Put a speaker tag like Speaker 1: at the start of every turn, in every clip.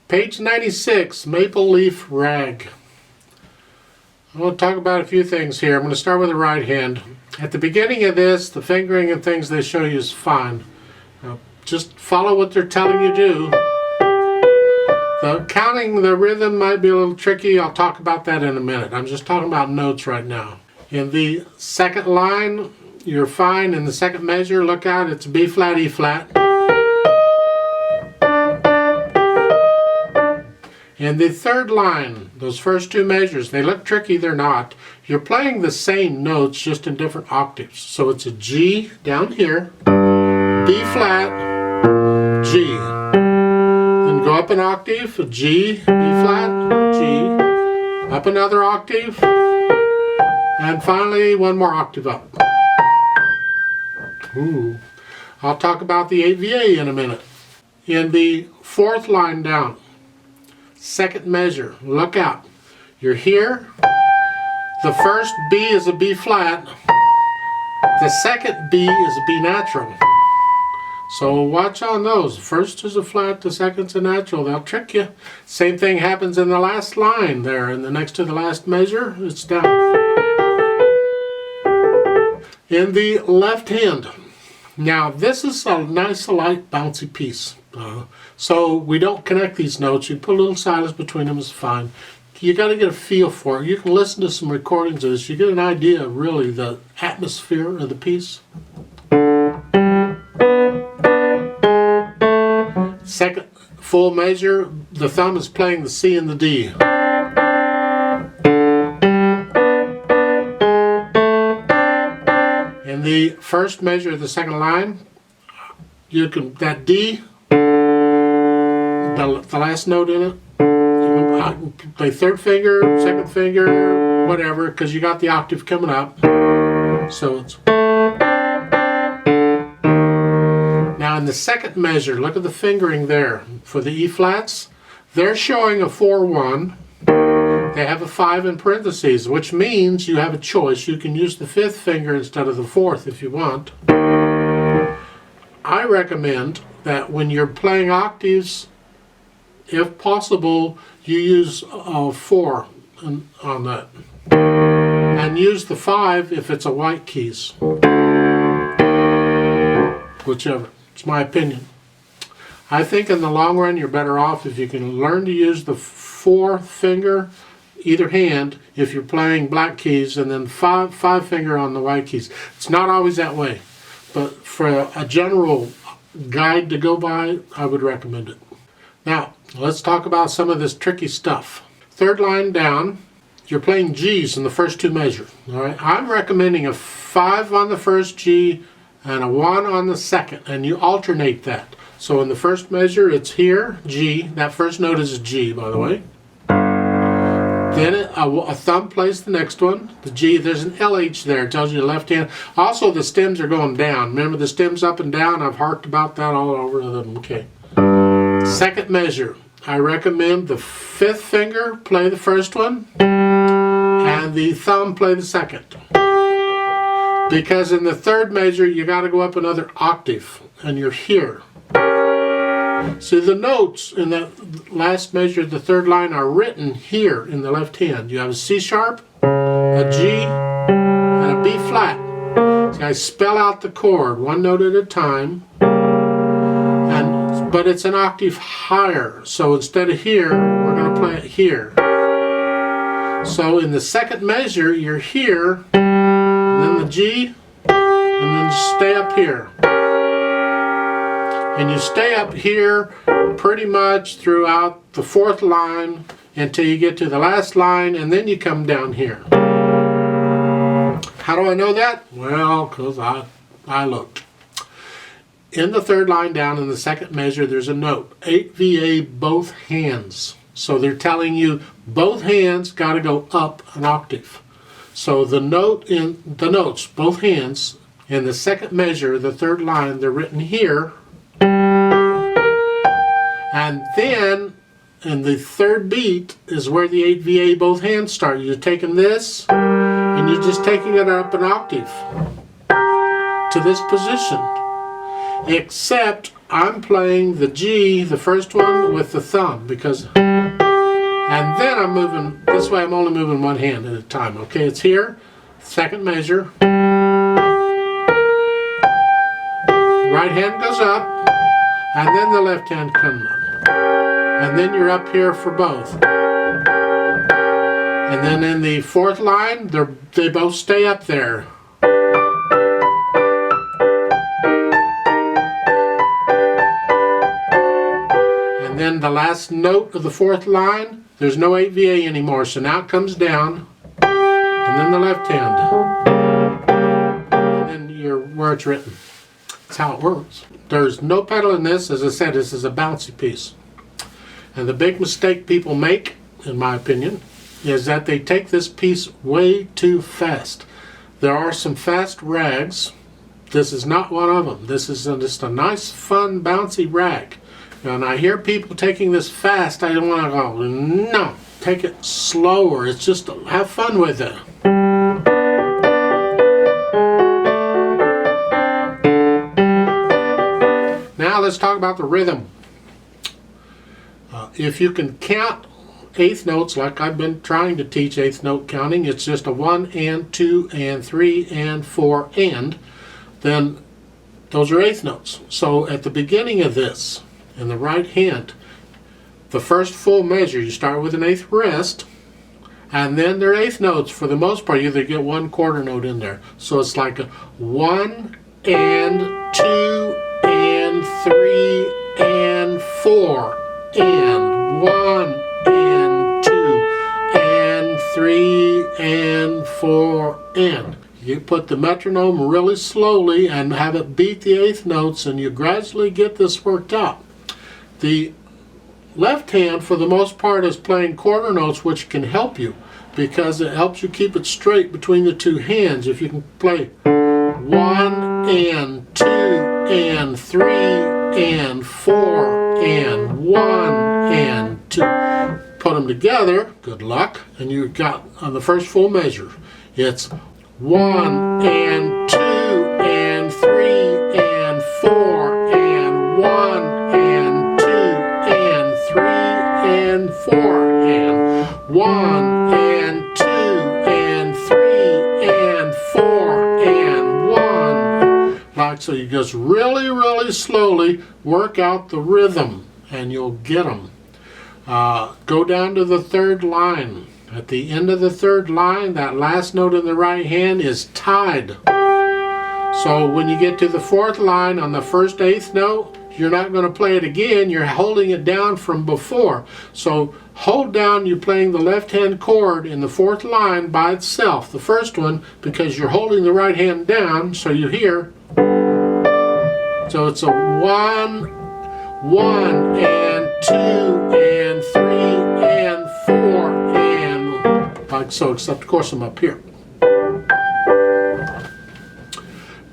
Speaker 1: Page 96, Maple Leaf Rag. I want to talk about a few things here. I'm going to start with the right hand. At the beginning of this, the fingering and things they show you is fine. Just follow what they're telling you to do. The counting the rhythm might be a little tricky. I'll talk about that in a minute. I'm just talking about notes right now. In the second line, you're fine. In the second measure, look out, it's B flat, E flat. In the third line, those first two measures, they look tricky, they're not. You're playing the same notes, just in different octaves. So it's a G down here, B flat, G. Then go up an octave, a G, B flat, G. Up another octave, and finally one more octave up. Ooh. I'll talk about the 8VA in a minute. In the fourth line down, second measure, look out. You're here. The first B is a B flat. The second B is a B natural. So watch on those. First is a flat, the second's a natural. They'll trick you. Same thing happens in the last line there. And the next to the last measure, it's down. In the left hand. Now this is a nice light bouncy piece. So we don't connect these notes. You put a little silence between them, is fine. You got to get a feel for it. You can listen to some recordings of this. You get an idea of really the atmosphere of the piece. Second full measure, the thumb is playing the C and the D. In the first measure of the second line, you can, that D, the last note in it, you can play third finger, second finger, whatever, because you got the octave coming up. So it's. Now in the second measure, look at the fingering there. For the E flats, they're showing a 4-1. They have a 5 in parentheses, which means you have a choice. You can use the fifth finger instead of the fourth if you want. I recommend that when you're playing octaves, if possible, you use 4 on that. And use the 5 if it's a white keys. Whichever. It's my opinion. I think in the long run you're better off if you can learn to use the 4th finger, either hand, if you're playing black keys, and then 5 finger on the white keys. It's not always that way. But for a general guide to go by, I would recommend it. Now, let's talk about some of this tricky stuff. Third line down, you're playing G's in the first two measures. All right? I'm recommending a 5 on the first G and a 1 on the second, and you alternate that. So in the first measure, it's here, G. That first note is a G, by the way. Then a thumb plays the next one, the G. There's an LH there, it tells you the left hand. Also, the stems are going down. Remember the stems up and down? I've harped about that all over them. Okay. Second measure, I recommend the 5th finger play the first one, and the thumb play the second. Because in the third measure, you got to go up another octave, and you're here. See, the notes in that last measure, the third line, are written here in the left hand. You have a C sharp, a G, and a B flat. See, I spell out the chord one note at a time, but it's an octave higher. So instead of here, we're going to play it here. So in the second measure, you're here, and then the G, and then stay up here. And you stay up here pretty much throughout the 4th line until you get to the last line, and then you come down here. How do I know that? Well, because I looked. In the third line down in the second measure, there's a note. 8VA, both hands. So they're telling you both hands got to go up an octave. So the notes, both hands, in the second measure, the third line, they're written here. And then in the third beat is where the 8VA both hands start. You're taking this and you're just taking it up an octave to this position. Except I'm playing the G, the first one, with the thumb, because, and then I'm moving, this way I'm only moving one hand at a time, okay? It's here, second measure. Right hand goes up, and then the left hand comes up. And then you're up here for both. And then in the fourth line, they both stay up there. And then the last note of the fourth line, there's no 8VA anymore, so now it comes down, and then the left hand. And then you're where it's written. That's how it works. There's no pedal in this. As I said, this is a bouncy piece. And the big mistake people make, in my opinion, is that they take this piece way too fast. There are some fast rags. This is not one of them. This is just a nice, fun, bouncy rag. And I hear people taking this fast. I don't want to go, no, take it slower. It's just, have fun with it. Now let's talk about the rhythm. If you can count eighth notes like I've been trying to teach eighth note counting, it's just a 1 and 2 and 3 and 4 and, then those are eighth notes. So at the beginning of this, in the right hand, the first full measure, you start with an eighth rest, and then they're eighth notes for the most part. You either get one quarter note in there. So it's like a 1 and 2 and 3 and 4 and 1 and 2 and 3 and 4 and. You put the metronome really slowly and have it beat the eighth notes, and you gradually get this worked out. The left hand, for the most part, is playing quarter notes, which can help you because it helps you keep it straight between the two hands. If you can play 1 and 2 and 3 and 4 and 1 and 2, put them together, good luck, and you've got on the first full measure, it's 1 and 2 and 3 and 4 and 1 and 2 and 3 and 4 and 1 and 2 and 3 and 4 and 1. Like so, you just really, really slowly work out the rhythm and you'll get them. Go down to the third line. At the end of the third line, that last note in the right hand is tied. So when you get to the fourth line on the first eighth note, you're not going to play it again. You're holding it down from before. So hold down, you're playing the left hand chord in the fourth line by itself, the first one, because you're holding the right hand down, so you hear. So it's a 1, 1 and 2 and 3 and 4 and like so, except of course I'm up here.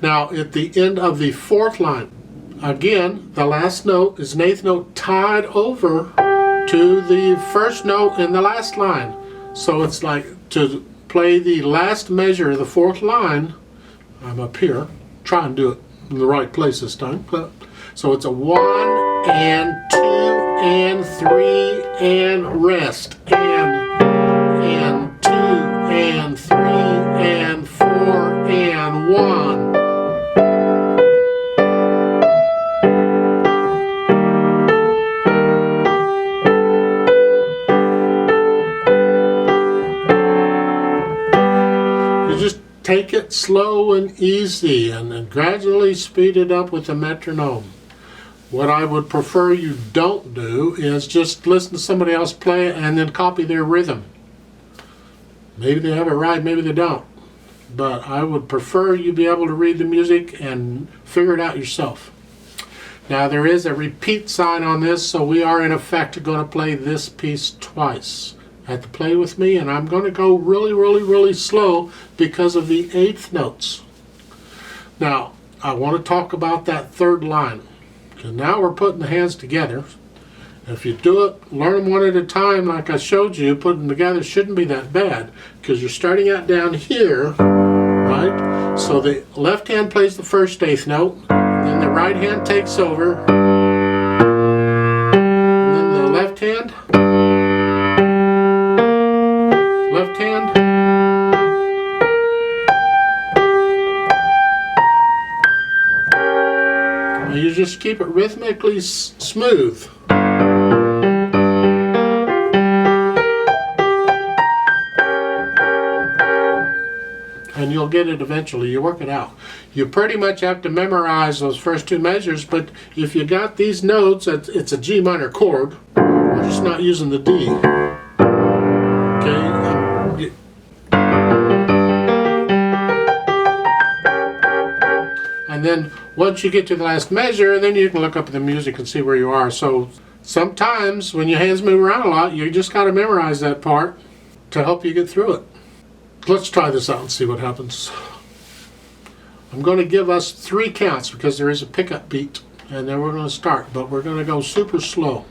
Speaker 1: Now at the end of the fourth line, again, the last note is an eighth note tied over to the first note in the last line. So it's like to play the last measure of the fourth line, I'm up here, try and do it in the right place this time. So it's a 1 and 2 and 3 and rest and 2 and 3 and 4 and 1. You just take it slow and easy and then gradually speed it up with the metronome. What I would prefer you don't do is just listen to somebody else play it and then copy their rhythm. Maybe they have it right, maybe they don't. But I would prefer you be able to read the music and figure it out yourself. Now there is a repeat sign on this, so we are in effect going to play this piece twice. You have to play with me, and I'm going to go really, really, really slow because of the eighth notes. Now, I want to talk about that third line. Because now we're putting the hands together. If you do it, learn them one at a time like I showed you, put them together shouldn't be that bad. Because you're starting out down here, right? So the left hand plays the first eighth note, then the right hand takes over, hand, left hand, and you just keep it rhythmically smooth. And you'll get it eventually. You work it out. You pretty much have to memorize those first two measures, but if you got these notes, it's a G minor chord. We're just not using the D. Okay? And then once you get to the last measure, then you can look up the music and see where you are. So sometimes when your hands move around a lot, you just got to memorize that part to help you get through it. Let's try this out and see what happens. I'm going to give us 3 counts because there is a pickup beat, and then we're going to start, but we're going to go super slow.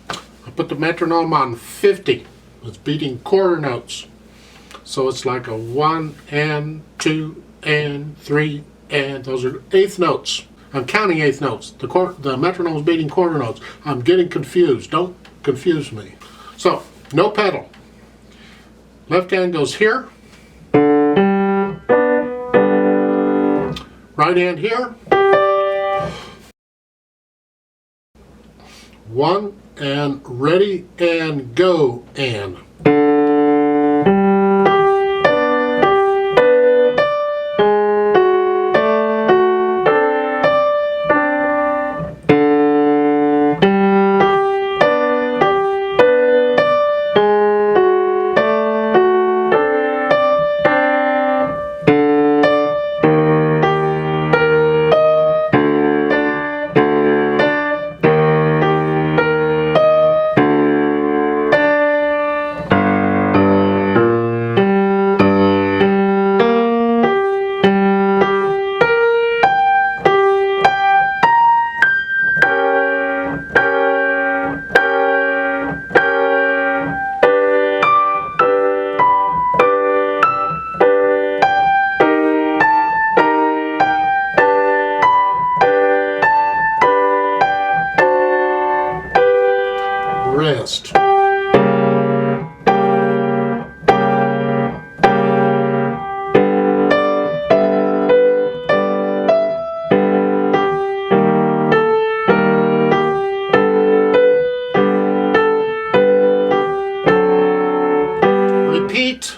Speaker 1: I put the metronome on 50. It's beating quarter notes. So it's like a 1 and 2 and 3 and those are eighth notes. I'm counting eighth notes. The metronome is beating quarter notes. I'm getting confused. Don't confuse me. So, no pedal. Left hand goes here. Right hand here. 1 and ready and go and. Rest. Repeat.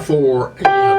Speaker 1: Four and